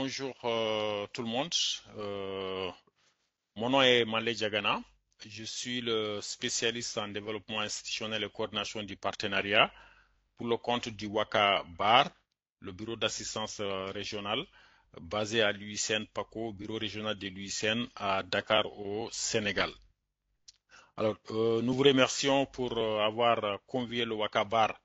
Bonjour tout le monde. Mon nom est Malé Diagana. Je suis le spécialiste en développement institutionnel et coordination du partenariat pour le compte du Waka Bar, le bureau d'assistance régionale basé à l'UICN PACO, bureau régional de l'UICN à Dakar au Sénégal. Alors, nous vous remercions pour avoir convié le Waka Bar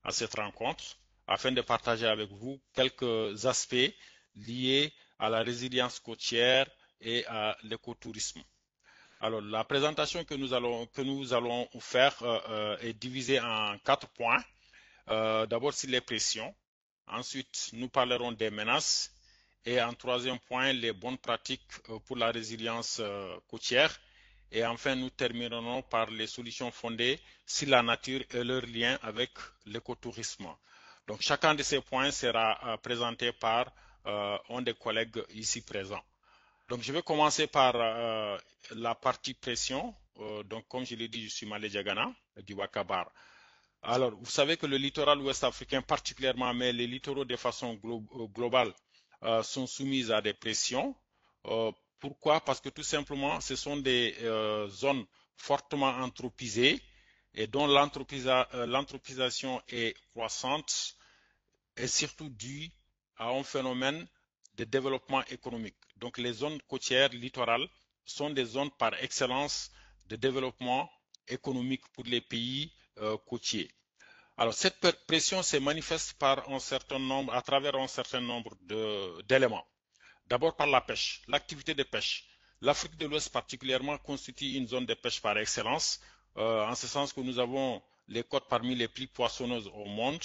à cette rencontre afin de partager avec vous quelques aspects liés à la résilience côtière et à l'écotourisme. Alors, la présentation que nous allons vous faire est divisée en 4 points. D'abord sur les pressions. Ensuite, nous parlerons des menaces. Et en troisième point, les bonnes pratiques pour la résilience côtière. Et enfin, nous terminerons par les solutions fondées sur la nature et leur lien avec l'écotourisme. Donc, chacun de ces points sera présenté par un des collègues ici présents. Donc, je vais commencer par la partie pression. Donc, comme je l'ai dit, je suis Malé Diagana du Wakabar. Alors, vous savez que le littoral ouest africain particulièrement, mais les littoraux de façon globale, sont soumis à des pressions. Pourquoi? Parce que tout simplement, ce sont des zones fortement anthropisées et dont l'anthropisation est croissante et surtout due à un phénomène de développement économique. Donc les zones côtières littorales sont des zones par excellence de développement économique pour les pays côtiers. Alors cette pression se manifeste par un certain nombre, à travers un certain nombre d'éléments. D'abord par la pêche, l'activité de pêche. L'Afrique de l'Ouest particulièrement constitue une zone de pêche par excellence, en ce sens que nous avons les côtes parmi les plus poissonneuses au monde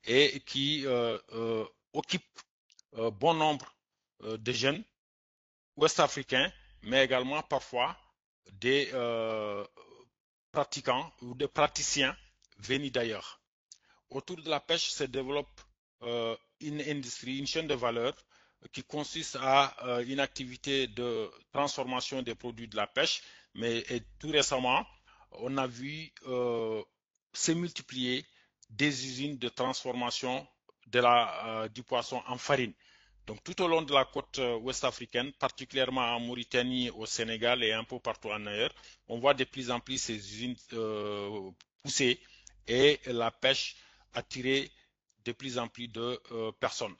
et qui occupent bon nombre de jeunes ouest-africains, mais également parfois des pratiquants ou des praticiens venus d'ailleurs. Autour de la pêche se développe une industrie, une chaîne de valeur qui consiste à une activité de transformation des produits de la pêche, mais tout récemment, on a vu se multiplier des usines de transformation du poisson en farine. Donc tout au long de la côte ouest africaine, particulièrement en Mauritanie, au Sénégal et un peu partout en ailleurs, on voit de plus en plus ces usines pousser et la pêche attirer de plus en plus de personnes.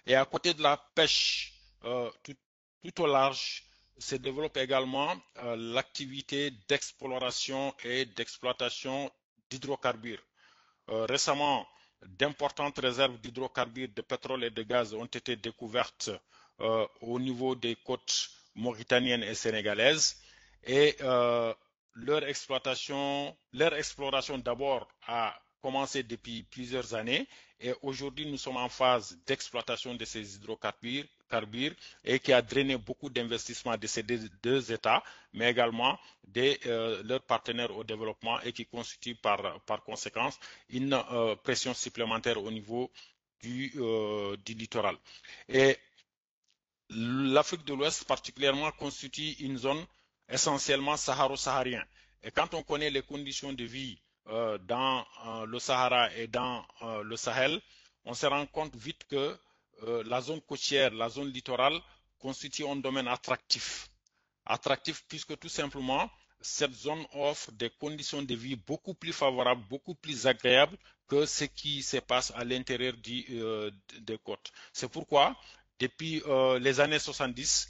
Et à côté de la pêche tout au large, se développe également l'activité d'exploration et d'exploitation d'hydrocarbures. Récemment, d'importantes réserves d'hydrocarbures, de pétrole et de gaz ont été découvertes au niveau des côtes mauritaniennes et sénégalaises et leur exploration d'abord a commencé depuis plusieurs années et aujourd'hui nous sommes en phase d'exploitation de ces hydrocarbures et qui a drainé beaucoup d'investissements de ces deux États, mais également de leurs partenaires au développement et qui constitue par conséquence une pression supplémentaire au niveau du littoral. Et l'Afrique de l'Ouest particulièrement constitue une zone essentiellement saharo-saharienne. Et quand on connaît les conditions de vie dans le Sahara et dans le Sahel, on se rend compte vite que la zone côtière, la zone littorale constitue un domaine attractif. Attractif puisque tout simplement, cette zone offre des conditions de vie beaucoup plus favorables, beaucoup plus agréables que ce qui se passe à l'intérieur des côtes. C'est pourquoi, depuis les années 70,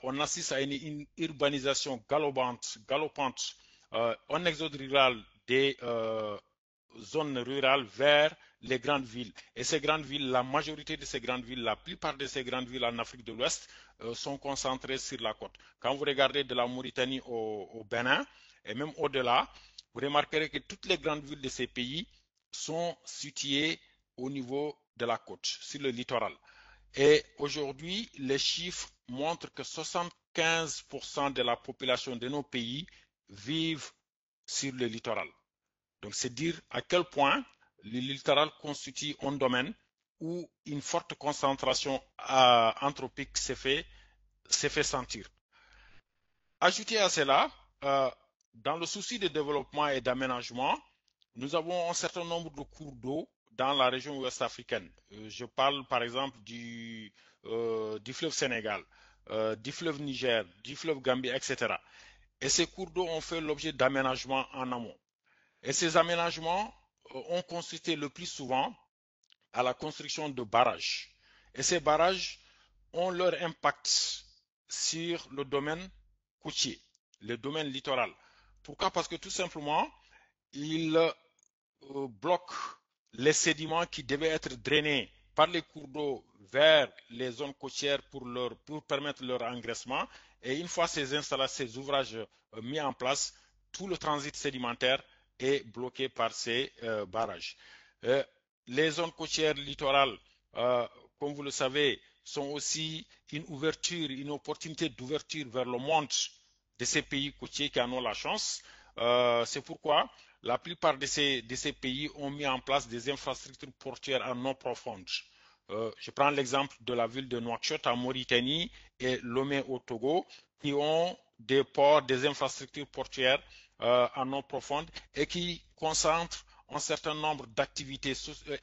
on assiste à une urbanisation galopante, un exode rural des zones rurales vers les grandes villes. Et ces grandes villes, la majorité de ces grandes villes, la plupart de ces grandes villes en Afrique de l'Ouest sont concentrées sur la côte. Quand vous regardez de la Mauritanie au Bénin et même au-delà, vous remarquerez que toutes les grandes villes de ces pays sont situées au niveau de la côte, sur le littoral. Et aujourd'hui, les chiffres montrent que 75% de la population de nos pays vivent sur le littoral. Donc, c'est dire à quel point le littoral constitue un domaine où une forte concentration anthropique s'est fait sentir. Ajouté à cela, dans le souci de développement et d'aménagement, nous avons un certain nombre de cours d'eau dans la région ouest africaine. Je parle par exemple du fleuve Sénégal, du fleuve Niger, du fleuve Gambie, etc. Et ces cours d'eau ont fait l'objet d'aménagements en amont. Et ces aménagements ont consisté le plus souvent à la construction de barrages. Et ces barrages ont leur impact sur le domaine côtier, le domaine littoral. Pourquoi? Parce que tout simplement, ils bloquent les sédiments qui devaient être drainés par les cours d'eau vers les zones côtières pour permettre leur engraissement. Et une fois ces ouvrages mis en place, tout le transit sédimentaire est bloqué par ces barrages. Euh, les zones côtières littorales, euh, comme vous le savez, sont aussi une ouverture, une opportunité d'ouverture vers le monde de ces pays côtiers qui en ont la chance. C'est pourquoi la plupart de ces pays ont mis en place des infrastructures portuaires en eau profonde. Je prends l'exemple de la ville de Nouakchott en Mauritanie et Lomé au Togo, qui ont des ports, des infrastructures portuaires en eau profonde et qui concentrent un certain nombre d'activités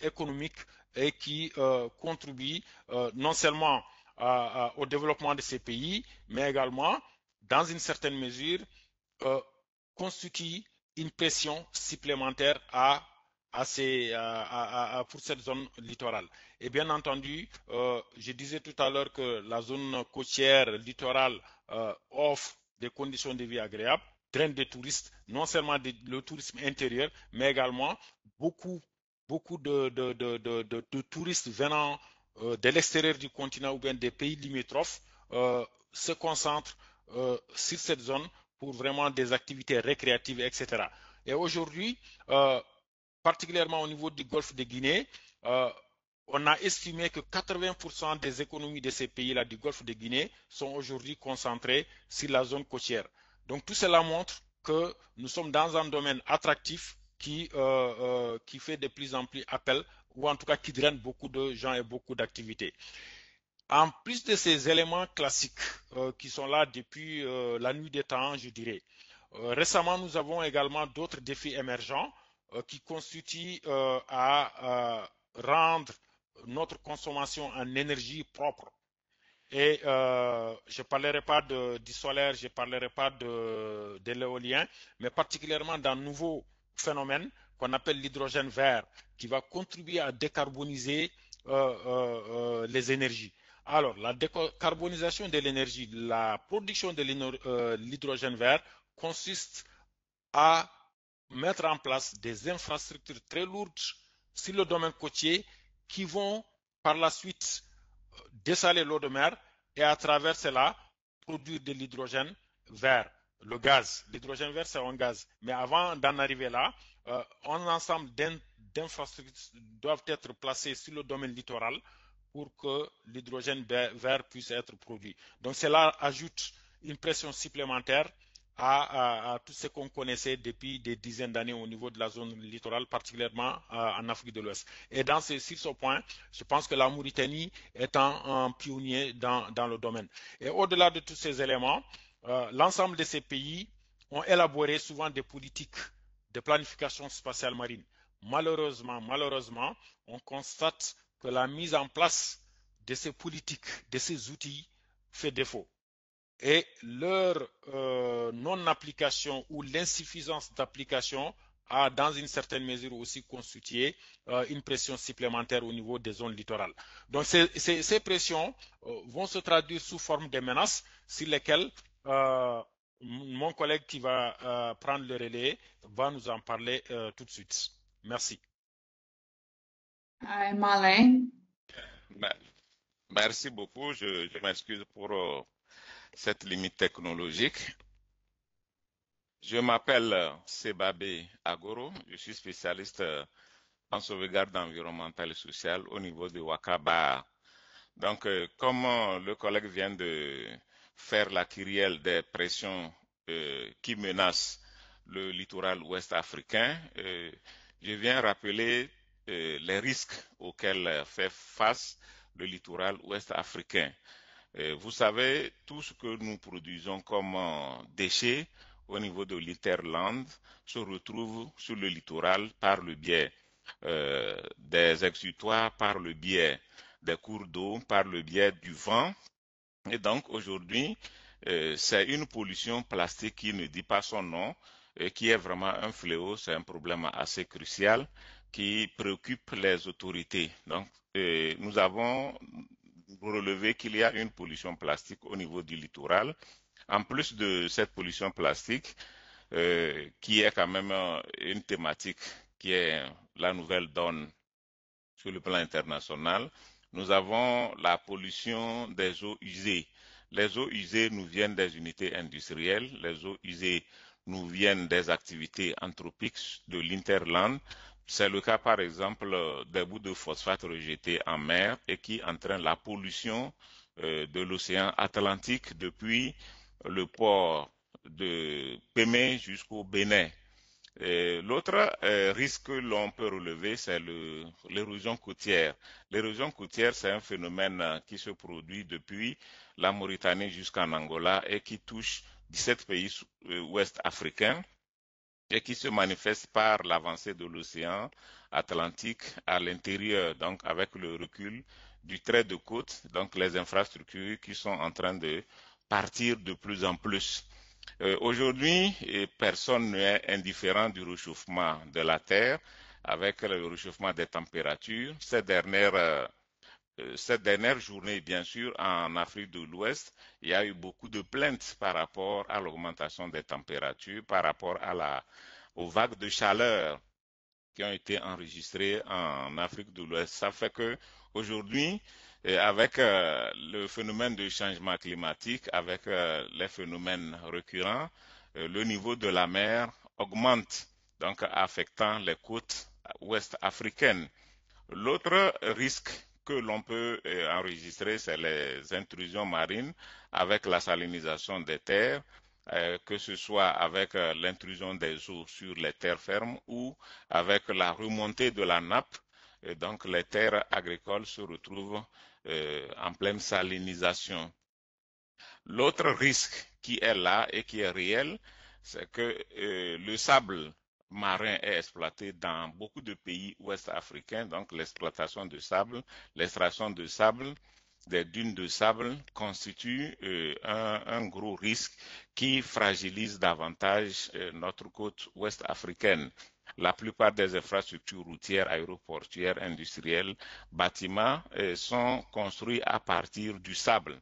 économiques et qui contribuent non seulement au développement de ces pays, mais également, dans une certaine mesure, euh, constituent une pression supplémentaire pour cette zone littorale. Et bien entendu, je disais tout à l'heure que la zone côtière littorale offre des conditions de vie agréables, draine des touristes, non seulement le tourisme intérieur, mais également beaucoup, beaucoup de touristes venant de l'extérieur du continent ou bien des pays limitrophes se concentrent sur cette zone pour vraiment des activités récréatives, etc. Et aujourd'hui, particulièrement au niveau du golfe de Guinée, on a estimé que 80% des économies de ces pays-là du golfe de Guinée sont aujourd'hui concentrées sur la zone côtière. Donc tout cela montre que nous sommes dans un domaine attractif qui fait de plus en plus appel, ou en tout cas qui draine beaucoup de gens et beaucoup d'activités. En plus de ces éléments classiques qui sont là depuis la nuit des temps, je dirais, récemment nous avons également d'autres défis émergents qui constituent à rendre notre consommation en énergie propre. Et je ne parlerai pas du solaire, je ne parlerai pas de l'éolien, mais particulièrement d'un nouveau phénomène qu'on appelle l'hydrogène vert, qui va contribuer à décarboniser les énergies. Alors, la décarbonisation de l'énergie, la production de l'hydrogène vert consiste à mettre en place des infrastructures très lourdes sur le domaine côtier qui vont par la suite dessaler l'eau de mer et à travers cela produire de l'hydrogène vert, le gaz. L'hydrogène vert, c'est un gaz. Mais avant d'en arriver là, un ensemble d'infrastructures doivent être placées sur le domaine littoral pour que l'hydrogène vert puisse être produit. Donc cela ajoute une pression supplémentaire à tout ce qu'on connaissait depuis des dizaines d'années au niveau de la zone littorale, particulièrement en Afrique de l'Ouest. Et sur ce point, je pense que la Mauritanie est un pionnier dans le domaine. Et au-delà de tous ces éléments, l'ensemble de ces pays ont élaboré souvent des politiques de planification spatiale marine. Malheureusement, on constate que la mise en place de ces politiques, de ces outils, fait défaut. Et leur non-application ou l'insuffisance d'application a dans une certaine mesure aussi constitué une pression supplémentaire au niveau des zones littorales. Donc ces pressions vont se traduire sous forme de menaces sur lesquelles mon collègue qui va prendre le relais va nous en parler tout de suite. Merci. Marlène. Merci beaucoup. Je m'excuse pour cette limite technologique. Je m'appelle Sebabé Agoro. Je suis spécialiste en sauvegarde environnementale et sociale au niveau de Wakaba. Donc, comme le collègue vient de faire la kyrielle des pressions qui menacent le littoral ouest africain, je viens rappeler les risques auxquels fait face le littoral ouest africain. Vous savez, tout ce que nous produisons comme déchets au niveau de l'Interland se retrouve sur le littoral par le biais des exutoires, par le biais des cours d'eau, par le biais du vent Et donc aujourd'hui, c'est une pollution plastique qui ne dit pas son nom, et qui est vraiment un fléau, c'est un problème assez crucial qui préoccupe les autorités. Donc nous avons relevé qu'il y a une pollution plastique au niveau du littoral. En plus de cette pollution plastique, qui est quand même une thématique qui est la nouvelle donne sur le plan international, nous avons la pollution des eaux usées. Les eaux usées nous viennent des unités industrielles, les eaux usées nous viennent des activités anthropiques de l'interland. C'est le cas par exemple des bouts de phosphate rejetés en mer et qui entraînent la pollution de l'océan Atlantique depuis le port de Pémé jusqu'au Bénin. L'autre risque que l'on peut relever, c'est l'érosion côtière. L'érosion côtière, c'est un phénomène qui se produit depuis la Mauritanie jusqu'en Angola et qui touche 17 pays ouest africains et qui se manifeste par l'avancée de l'océan Atlantique à l'intérieur, donc avec le recul du trait de côte, donc les infrastructures qui sont en train de partir de plus en plus. Aujourd'hui, personne n'est indifférent du réchauffement de la Terre avec le réchauffement des températures. Cette dernière journée, bien sûr, en Afrique de l'Ouest, il y a eu beaucoup de plaintes par rapport à l'augmentation des températures, par rapport aux vagues de chaleur qui ont été enregistrées en Afrique de l'Ouest. Ça fait que aujourd'hui, avec le phénomène de changement climatique, avec les phénomènes récurrents, le niveau de la mer augmente, donc affectant les côtes ouest africaines. L'autre risque que l'on peut enregistrer, c'est les intrusions marines avec la salinisation des terres, que ce soit avec l'intrusion des eaux sur les terres fermes ou avec la remontée de la nappe. Et donc les terres agricoles se retrouvent en pleine salinisation. L'autre risque qui est là et qui est réel, c'est que le sable marin est exploité dans beaucoup de pays ouest africains, donc l'exploitation de sable, l'extraction de sable, des dunes de sable constitue un gros risque qui fragilise davantage notre côte ouest africaine. La plupart des infrastructures routières, aéroportuaires, industrielles, bâtiments sont construits à partir du sable.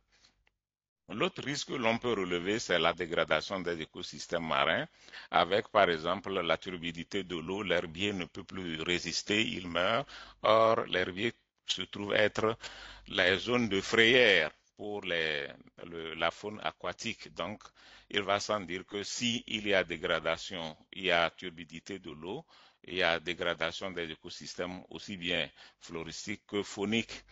L'autre risque que l'on peut relever, c'est la dégradation des écosystèmes marins, avec par exemple la turbidité de l'eau. L'herbier ne peut plus résister, il meurt. Or, l'herbier se trouve être la zone de frayère pour la faune aquatique. Donc, il va sans dire que s'il y a dégradation, il y a turbidité de l'eau, il y a dégradation des écosystèmes aussi bien floristiques que fauniques.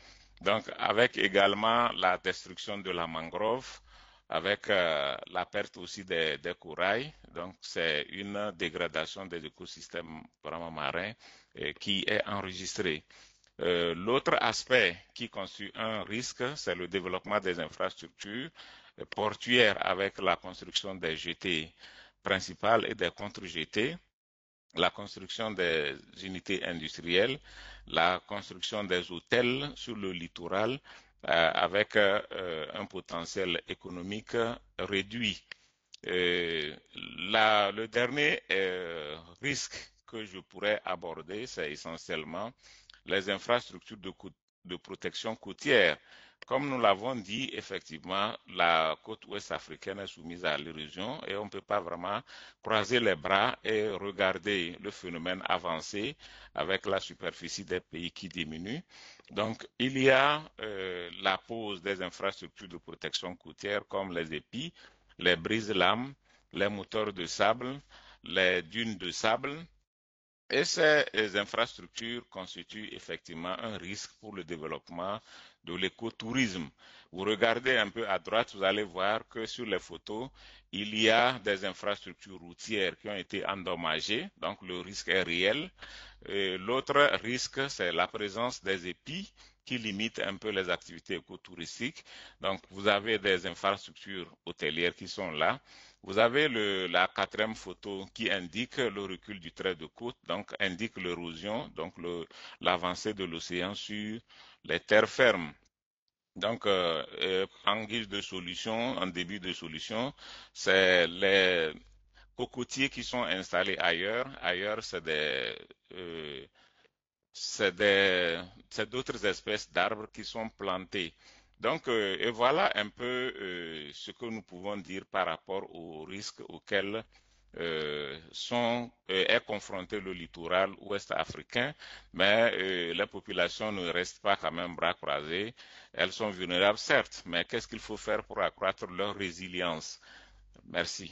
Donc, avec également la destruction de la mangrove, avec la perte aussi des corails. Donc, c'est une dégradation des écosystèmes vraiment marins qui est enregistrée. L'autre aspect qui constitue un risque, c'est le développement des infrastructures portuaires avec la construction des jetées principales et des contre-jetées, la construction des unités industrielles, la construction des hôtels sur le littoral avec un potentiel économique réduit. Le dernier risque que je pourrais aborder, c'est essentiellement les infrastructures de protection côtière. Comme nous l'avons dit, effectivement, la côte ouest africaine est soumise à l'érosion et on ne peut pas vraiment croiser les bras et regarder le phénomène avancer avec la superficie des pays qui diminue. Donc, il y a la pose des infrastructures de protection côtière comme les épis, les brises-lames, les moteurs de sable, les dunes de sable, et ces infrastructures constituent effectivement un risque pour le développement de l'écotourisme. Vous regardez un peu à droite, vous allez voir que sur les photos, il y a des infrastructures routières qui ont été endommagées, donc le risque est réel. L'autre risque, c'est la présence des épis qui limitent un peu les activités écotouristiques. Donc, vous avez des infrastructures hôtelières qui sont là. Vous avez la quatrième photo qui indique le recul du trait de côte, donc indique l'érosion, donc l'avancée de l'océan sur les terres fermes. Donc, en guise de solution, en début de solution, c'est les cocotiers qui sont installés ailleurs. Ailleurs, euh, c'est d'autres espèces d'arbres qui sont plantés. Donc, et voilà un peu ce que nous pouvons dire par rapport aux risques auxquels est confronté le littoral ouest africain, mais les populations ne restent pas quand même bras croisés. Elles sont vulnérables, certes, mais qu'est-ce qu'il faut faire pour accroître leur résilience? Merci.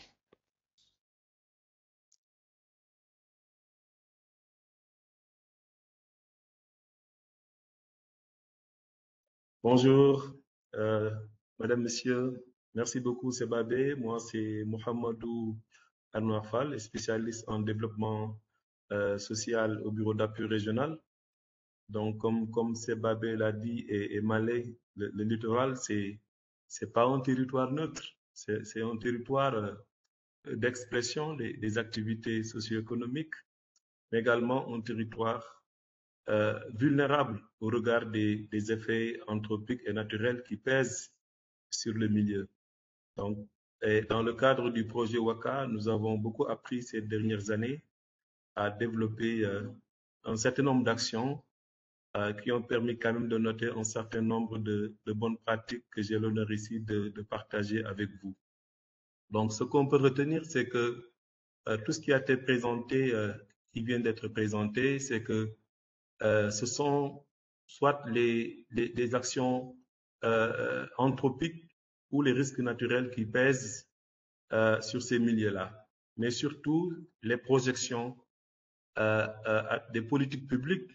Bonjour, euh, Madame, Monsieur. Merci beaucoup, Sebabé. Moi, c'est Mohamedou Anouafal, spécialiste en développement social au bureau d'appui régional. Donc, comme Sebabé l'a dit, et Malais, le littoral, c'est pas un territoire neutre. C'est un territoire d'expression des activités socio-économiques, mais également un territoire vulnérable au regard des effets anthropiques et naturels qui pèsent sur le milieu. Donc, et dans le cadre du projet WACA, nous avons beaucoup appris ces dernières années à développer un certain nombre d'actions qui ont permis quand même de noter un certain nombre de bonnes pratiques que j'ai l'honneur ici de partager avec vous. Donc, ce qu'on peut retenir, c'est que tout ce qui a été présenté, qui vient d'être présenté, c'est que ce sont soit les actions anthropiques ou les risques naturels qui pèsent sur ces milieux-là, mais surtout les projections des politiques publiques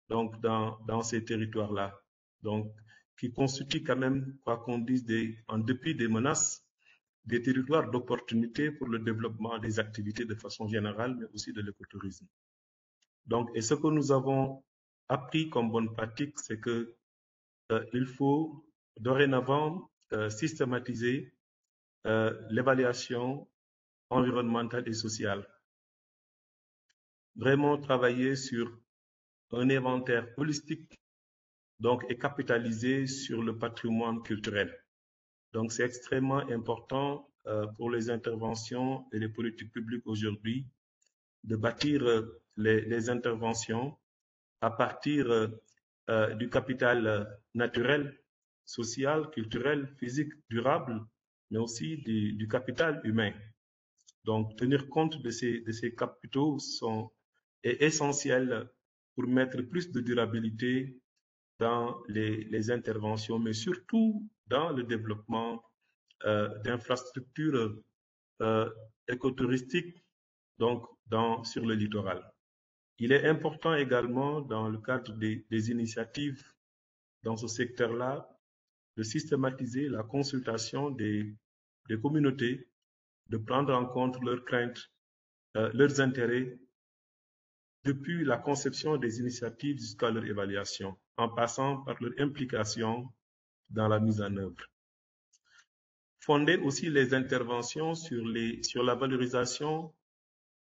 donc dans ces territoires-là, donc qui constituent quand même, quoi qu'on dise, en dépit des menaces, des territoires d'opportunité pour le développement des activités de façon générale, mais aussi de l'écotourisme. Donc, et ce que nous avons appris comme bonne pratique, c'est que il faut dorénavant systématiser l'évaluation environnementale et sociale. Vraiment travailler sur un inventaire holistique donc, et capitaliser sur le patrimoine culturel. Donc, c'est extrêmement important pour les interventions et les politiques publiques aujourd'hui de bâtir les interventions à partir du capital naturel, social, culturel, physique, durable, mais aussi du capital humain. Donc, tenir compte de ces capitaux est essentiel pour mettre plus de durabilité dans les interventions, mais surtout dans le développement d'infrastructures euh, écotouristiques donc sur le littoral. Il est important également, dans le cadre des initiatives dans ce secteur-là, de systématiser la consultation des communautés, de prendre en compte leurs craintes, leurs intérêts, depuis la conception des initiatives jusqu'à leur évaluation, en passant par leur implication dans la mise en œuvre. Fonder aussi les interventions sur la valorisation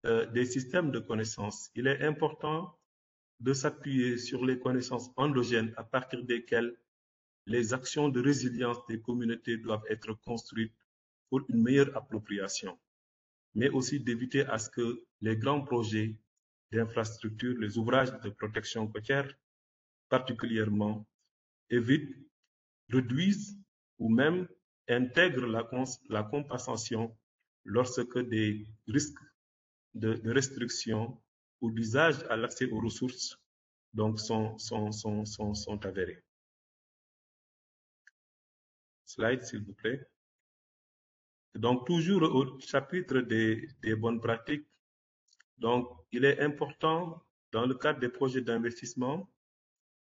des systèmes de connaissances. Il est important de s'appuyer sur les connaissances endogènes à partir desquelles les actions de résilience des communautés doivent être construites pour une meilleure appropriation, mais aussi d'éviter à ce que les grands projets d'infrastructures, les ouvrages de protection côtière particulièrement, évitent, réduisent ou même intègrent la compensation lorsque des risques de restriction ou d'usage à l'accès aux ressources donc sont avérés. Slide, s'il vous plaît. Donc, toujours au chapitre des bonnes pratiques, donc, il est important, dans le cadre des projets d'investissement,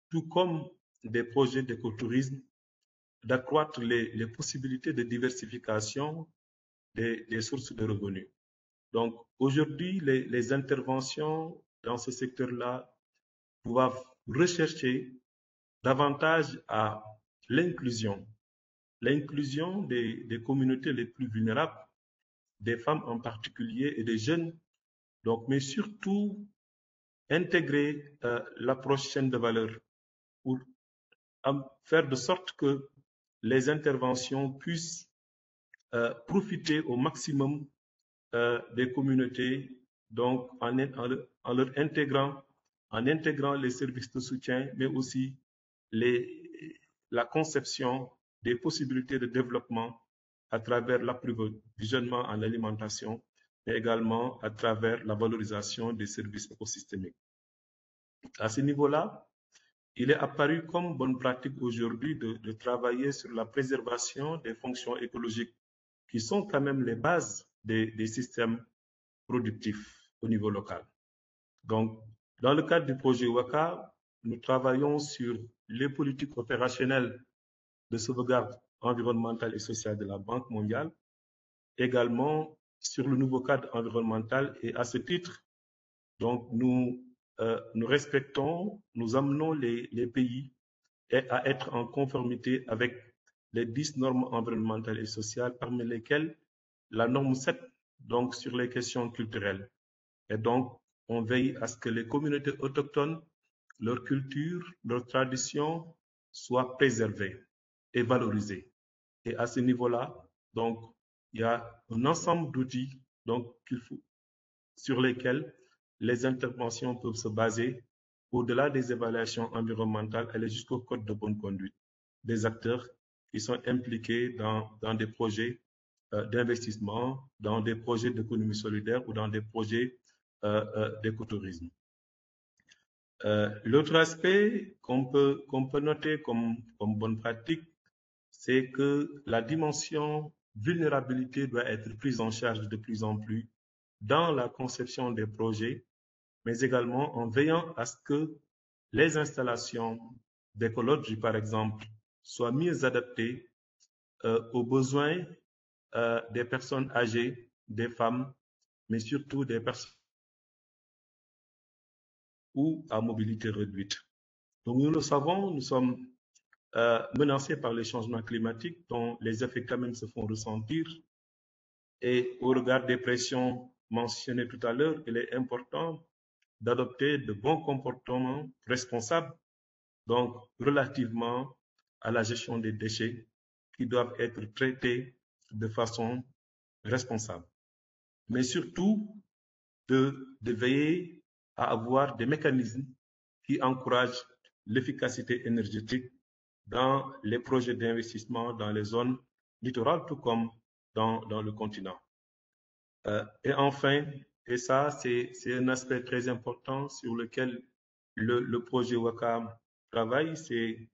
tout comme des projets d'écotourisme, d'accroître les possibilités de diversification des sources de revenus. Donc, aujourd'hui, les interventions dans ce secteur-là doivent rechercher davantage à l'inclusion, l'inclusion des communautés les plus vulnérables, des femmes en particulier et des jeunes, donc, mais surtout intégrer l'approche chaîne de valeur pour faire de sorte que les interventions puissent profiter au maximum des communautés, donc en intégrant les services de soutien, mais aussi la conception des possibilités de développement à travers l'approvisionnement en alimentation, mais également à travers la valorisation des services écosystémiques. À ce niveau-là, il est apparu comme bonne pratique aujourd'hui de travailler sur la préservation des fonctions écologiques qui sont quand même les bases des systèmes productifs au niveau local. Donc, dans le cadre du projet WACA, nous travaillons sur les politiques opérationnelles de sauvegarde environnementale et sociale de la Banque mondiale, également sur le nouveau cadre environnemental, et à ce titre, donc nous respectons, nous amenons les pays à être en conformité avec les 10 normes environnementales et sociales, parmi lesquelles la norme 7, donc sur les questions culturelles. Et donc, on veille à ce que les communautés autochtones, leur culture, leurs traditions soient préservées et valorisées. Et à ce niveau-là, donc, il y a un ensemble d'outils sur lesquels les interventions peuvent se baser au-delà des évaluations environnementales, aller jusqu'au code de bonne conduite des acteurs qui sont impliqués dans des projets d'investissement, dans des projets d'économie solidaire ou dans des projets d'écotourisme. L'autre aspect qu'on peut noter comme bonne pratique, c'est que la dimension vulnérabilité doit être prise en charge de plus en plus dans la conception des projets, mais également en veillant à ce que les installations d'écologie, par exemple, soient mieux adaptées aux besoins des personnes âgées, des femmes, mais surtout des personnes ou à mobilité réduite. Donc nous le savons, nous sommes menacés par les changements climatiques dont les effets quand même se font ressentir. Et au regard des pressions mentionnées tout à l'heure, il est important d'adopter de bons comportements responsables, donc relativement à la gestion des déchets qui doivent être traités de façon responsable. Mais surtout, de veiller à avoir des mécanismes qui encouragent l'efficacité énergétique dans les projets d'investissement dans les zones littorales, tout comme dans le continent. Et enfin, et ça, c'est un aspect très important sur lequel le projet WACA travaille, c'est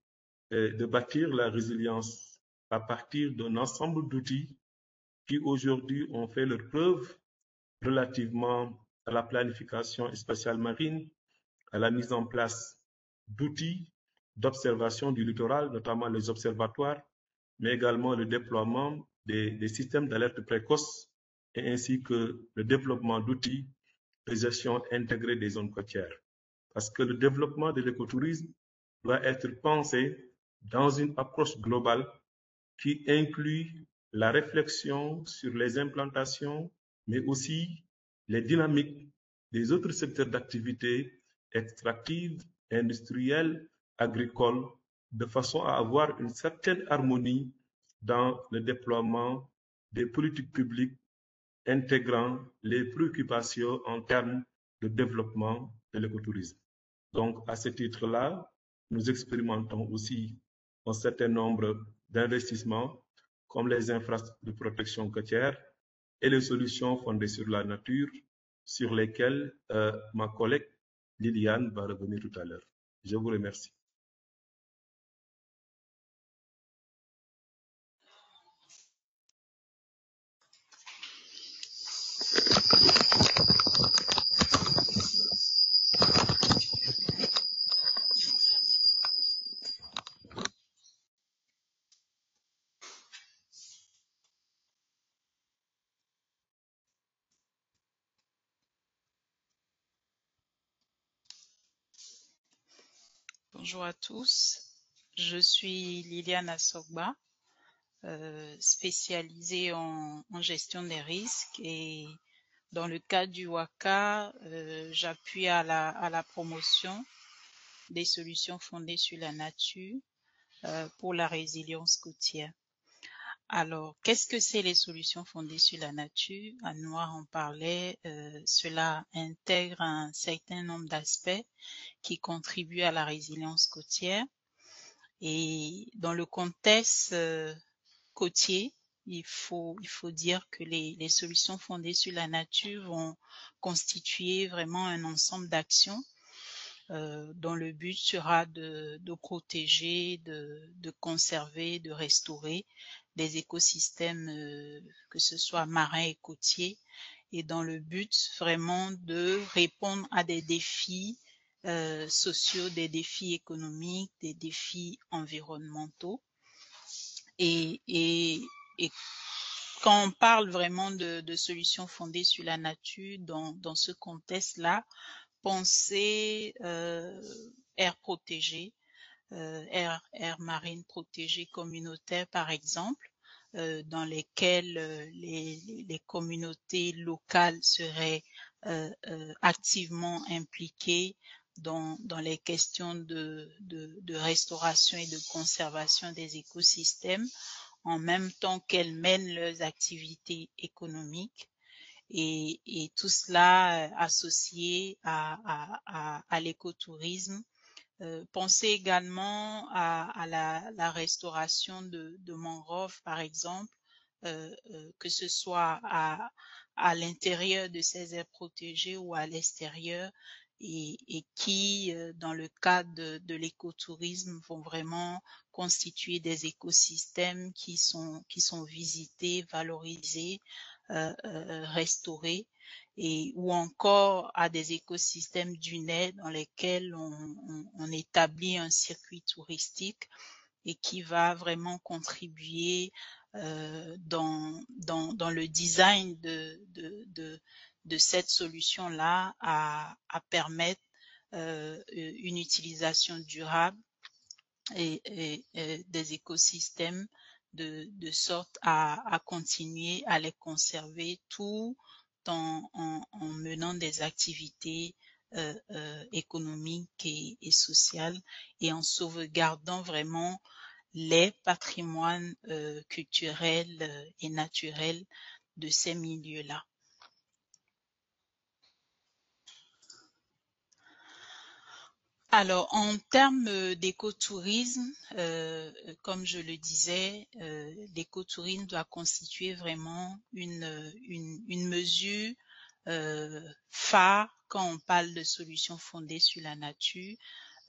de bâtir la résilience à partir d'un ensemble d'outils qui aujourd'hui ont fait leur preuve relativement à la planification spatiale marine, à la mise en place d'outils d'observation du littoral, notamment les observatoires, mais également le déploiement des systèmes d'alerte précoce et ainsi que le développement d'outils de gestion intégrée des zones côtières. Parce que le développement de l'écotourisme doit être pensé dans une approche globale qui inclut la réflexion sur les implantations, mais aussi les dynamiques des autres secteurs d'activité extractives, industrielles, agricoles, de façon à avoir une certaine harmonie dans le déploiement des politiques publiques intégrant les préoccupations en termes de développement de l'écotourisme. Donc, à ce titre-là, nous expérimentons aussi un certain nombre d'investissements comme les infrastructures de protection côtière et les solutions fondées sur la nature, sur lesquelles ma collègue Liliane va revenir tout à l'heure. Je vous remercie. Bonjour à tous, je suis Liliane Assogba, spécialisée en gestion des risques, et dans le cadre du WACA, j'appuie à la promotion des solutions fondées sur la nature pour la résilience côtière. Alors, qu'est-ce que c'est les solutions fondées sur la nature? Anouar en parlait, cela intègre un certain nombre d'aspects qui contribuent à la résilience côtière. Et dans le contexte côtier, il faut dire que les solutions fondées sur la nature vont constituer vraiment un ensemble d'actions dont le but sera de protéger, de conserver, de restaurer des écosystèmes, que ce soit marins et côtiers, et dans le but vraiment de répondre à des défis sociaux, des défis économiques, des défis environnementaux. Et quand on parle vraiment de solutions fondées sur la nature, dans ce contexte-là, penser aires protégées, aires marines protégées communautaires par exemple, dans lesquelles les communautés locales seraient activement impliquées dans les questions de restauration et de conservation des écosystèmes, en même temps qu'elles mènent leurs activités économiques. Et tout cela associé à l'écotourisme. Pensez également à la restauration de mangroves, par exemple, que ce soit à l'intérieur de ces aires protégées ou à l'extérieur, et qui, dans le cadre de l'écotourisme, vont vraiment constituer des écosystèmes qui sont visités, valorisés, restaurés, ou encore à des écosystèmes dunaires dans lesquels on établit un circuit touristique et qui va vraiment contribuer dans le design de cette solution-là à permettre une utilisation durable et des écosystèmes de sorte à continuer à les conserver tout en menant des activités économiques et sociales, et en sauvegardant vraiment les patrimoines culturels et naturels de ces milieux-là. Alors, en termes d'écotourisme, comme je le disais, l'écotourisme doit constituer vraiment une mesure phare quand on parle de solutions fondées sur la nature.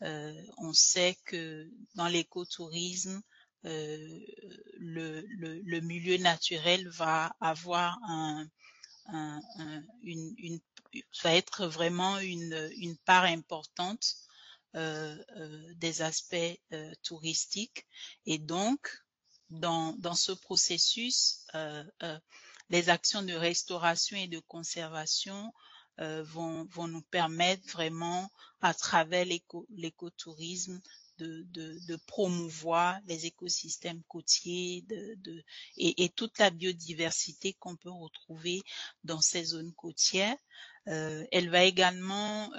On sait que dans l'écotourisme, le milieu naturel va avoir va être vraiment une part importante des aspects touristiques, et donc dans ce processus, les actions de restauration et de conservation vont nous permettre vraiment, à travers l'écotourisme, de promouvoir les écosystèmes côtiers et toute la biodiversité qu'on peut retrouver dans ces zones côtières. Elle va également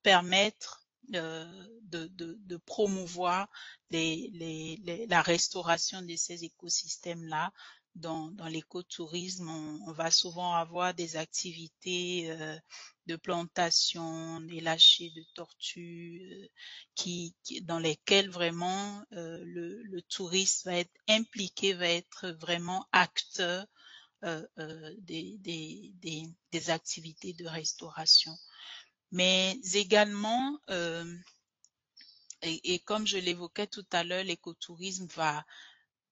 permettre de promouvoir la restauration de ces écosystèmes-là. Dans l'écotourisme, on va souvent avoir des activités de plantation, des lâchers de tortues, dans lesquelles vraiment le touriste va être impliqué, va être vraiment acteur des activités de restauration. Mais également, et comme je l'évoquais tout à l'heure, l'écotourisme va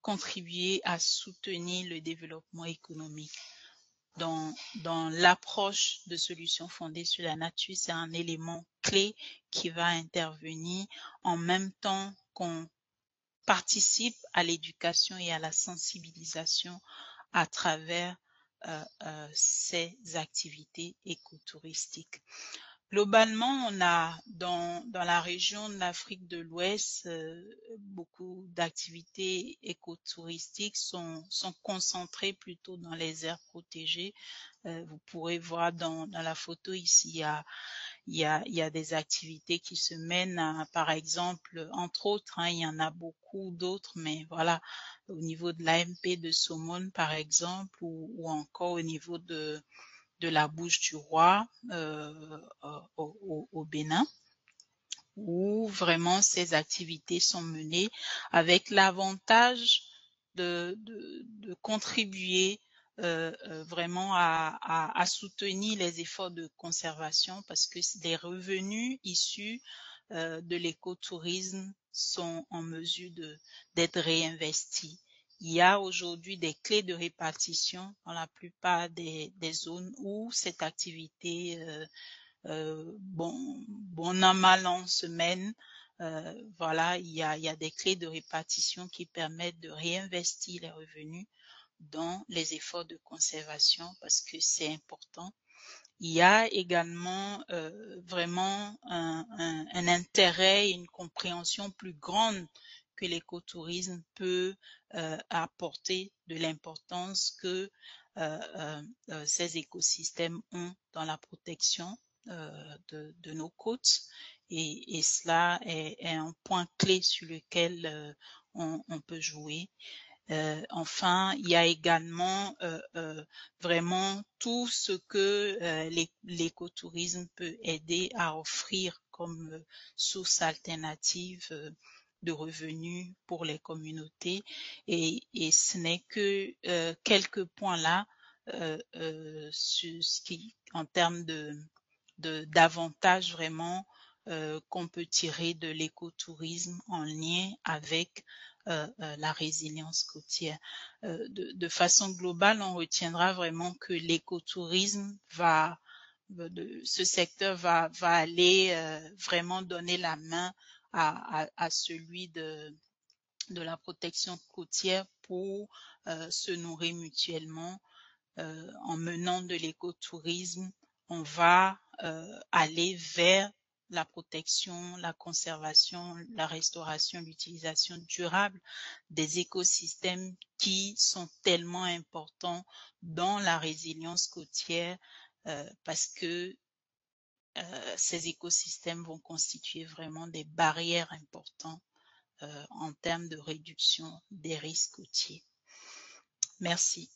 contribuer à soutenir le développement économique. Dans l'approche de solutions fondées sur la nature, c'est un élément clé qui va intervenir en même temps qu'on participe à l'éducation et à la sensibilisation à travers ces activités écotouristiques. Globalement, on a dans la région de l'Afrique de l'Ouest, beaucoup d'activités écotouristiques sont concentrées plutôt dans les aires protégées. Vous pourrez voir dans la photo ici, il y a des activités qui se mènent, par exemple, entre autres, il y en a beaucoup d'autres, mais voilà, au niveau de l'AMP de Somone, par exemple, ou encore au niveau de la Bouche du Roi au Bénin, où vraiment ces activités sont menées avec l'avantage de contribuer vraiment à soutenir les efforts de conservation parce que les revenus issus de l'écotourisme sont en mesure d'être réinvestis. Il y a aujourd'hui des clés de répartition dans la plupart des zones où cette activité, bon an, mal an, se mène. Voilà, il y a des clés de répartition qui permettent de réinvestir les revenus dans les efforts de conservation parce que c'est important. Il y a également vraiment un intérêt et une compréhension plus grande que l'écotourisme peut apporter de l'importance que ces écosystèmes ont dans la protection de nos côtes et cela est un point clé sur lequel on peut jouer. Enfin, il y a également vraiment tout ce que l'écotourisme peut aider à offrir comme source alternative de revenus pour les communautés. Et ce n'est que quelques points là sur ce qui, en termes d'avantages vraiment qu'on peut tirer de l'écotourisme en lien avec la résilience côtière. De façon globale, on retiendra vraiment que l'écotourisme ce secteur va aller vraiment donner la main à celui de la protection côtière pour se nourrir mutuellement. En menant de l'écotourisme, on va aller vers la protection, la conservation, la restauration, l'utilisation durable des écosystèmes qui sont tellement importants dans la résilience côtière parce que ces écosystèmes vont constituer vraiment des barrières importantes en termes de réduction des risques côtiers. Merci.